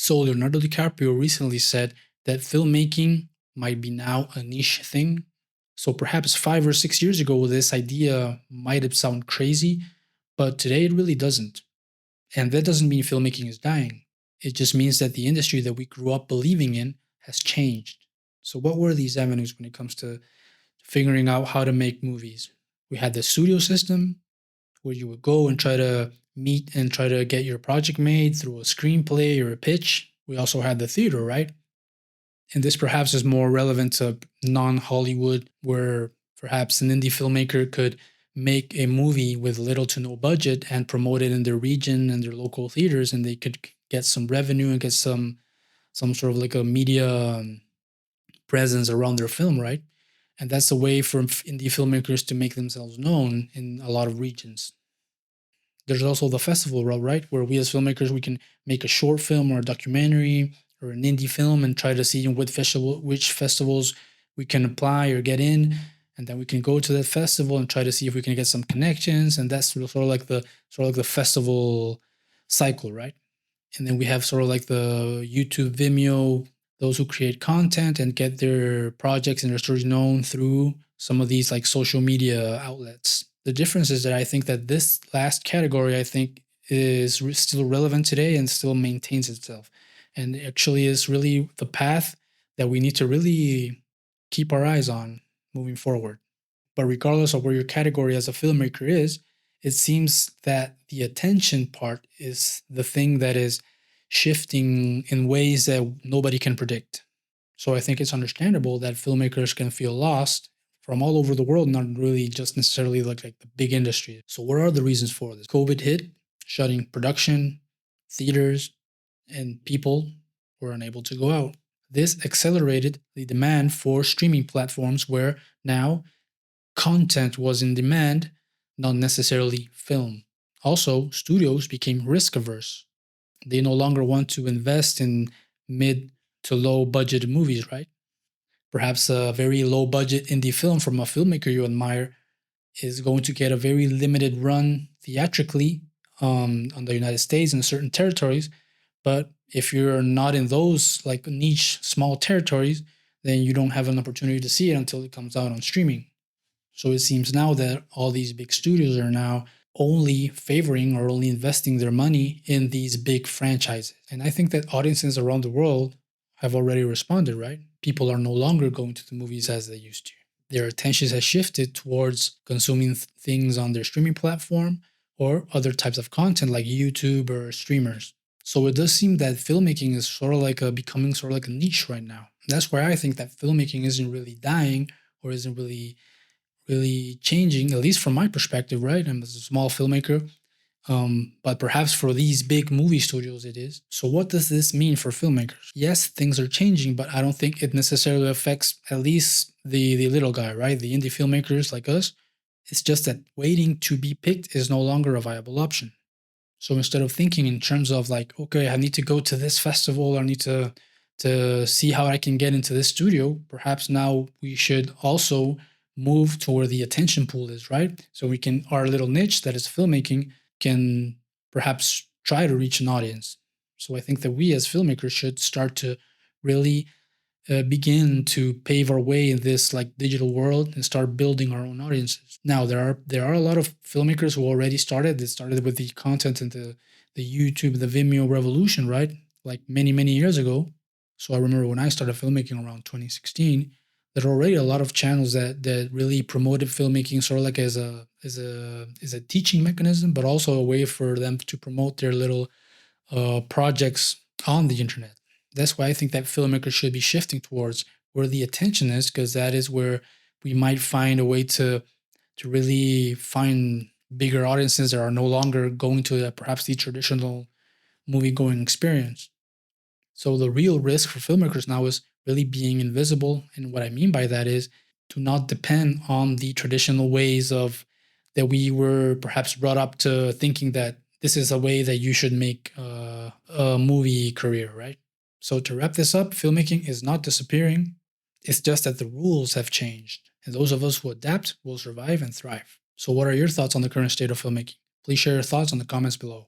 So Leonardo DiCaprio recently said that filmmaking might be now a niche thing. So perhaps 5 or 6 years ago, this idea might have sounded crazy, but today it really doesn't. And that doesn't mean filmmaking is dying. It just means that the industry that we grew up believing in has changed. So, what were these avenues when it comes to figuring out how to make movies? We had the studio system, where you would go and try to meet and try to get your project made through a screenplay or a pitch. We also had the theater, right? And this perhaps is more relevant to non Hollywood, where perhaps an indie filmmaker could make a movie with little to no budget and promote it in their region and their local theaters, and they could get some revenue and get some sort of like a media presence around their film, right? And that's a way for indie filmmakers to make themselves known in a lot of regions. There's also the festival route, right? Where we as filmmakers we can make a short film or a documentary or an indie film and try to see in which festivals we can apply or get in, and then we can go to that festival and try to see if we can get some connections, and that's sort of like the festival cycle, right? And then we have sort of like the YouTube, Vimeo, those who create content and get their projects and their stories known through some of these like social media outlets. The difference is that I think that this last category, I think, is still relevant today and still maintains itself, and actually is really the path that we need to really keep our eyes on moving forward. But regardless of where your category as a filmmaker is, it seems that the attention part is the thing that is shifting in ways that nobody can predict. So I think it's understandable that filmmakers can feel lost from all over the world, not really just necessarily like the big industry. So what are the reasons for this? COVID hit, shutting production, theaters, and people were unable to go out. This accelerated the demand for streaming platforms where now content was in demand, not necessarily film. Also, studios became risk averse. They no longer want to invest in mid to low budget movies, right? Perhaps a very low budget indie film from a filmmaker you admire is going to get a very limited run theatrically on the United States and certain territories. But if you're not in those like niche small territories, then you don't have an opportunity to see it until it comes out on streaming. So it seems now that all these big studios are now only favoring or only investing their money in these big franchises. And I think that audiences around the world have already responded, right? People are no longer going to the movies as they used to. Their attention has shifted towards consuming things on their streaming platform or other types of content like YouTube or streamers. So it does seem that filmmaking is sort of like becoming sort of like a niche right now. That's why I think that filmmaking isn't really dying or isn't really changing, at least from my perspective, right? I'm a small filmmaker, but perhaps for these big movie studios it is. So, what does this mean for filmmakers? Yes, things are changing, but I don't think it necessarily affects at least the little guy, right? The indie filmmakers like us. It's just that waiting to be picked is no longer a viable option. So instead of thinking in terms of like, okay, I need to go to this festival, I need to see how I can get into this studio, perhaps now we should also move to where the attention pool is, right? So we can our little niche that is filmmaking can perhaps try to reach an audience. So I think that we as filmmakers should start to really begin to pave our way in this like digital world and start building our own audiences. Now there are a lot of filmmakers who already started. They started with the content and the YouTube, the Vimeo revolution, right? Like many years ago. So I remember when I started filmmaking around 2016, there are already a lot of channels that really promoted filmmaking sort of like as a teaching mechanism, but also a way for them to promote their little projects on the internet. That's why I think that filmmakers should be shifting towards where the attention is, because that is where we might find a way to really find bigger audiences that are no longer going to perhaps the traditional movie going experience. So the real risk for filmmakers now is really being invisible, and what I mean by that is to not depend on the traditional ways of that we were perhaps brought up to thinking that this is a way that you should make a movie career, right? So to wrap this up, filmmaking is not disappearing. It's just that the rules have changed, and those of us who adapt will survive and thrive. So what are your thoughts on the current state of filmmaking? Please share your thoughts on the comments below.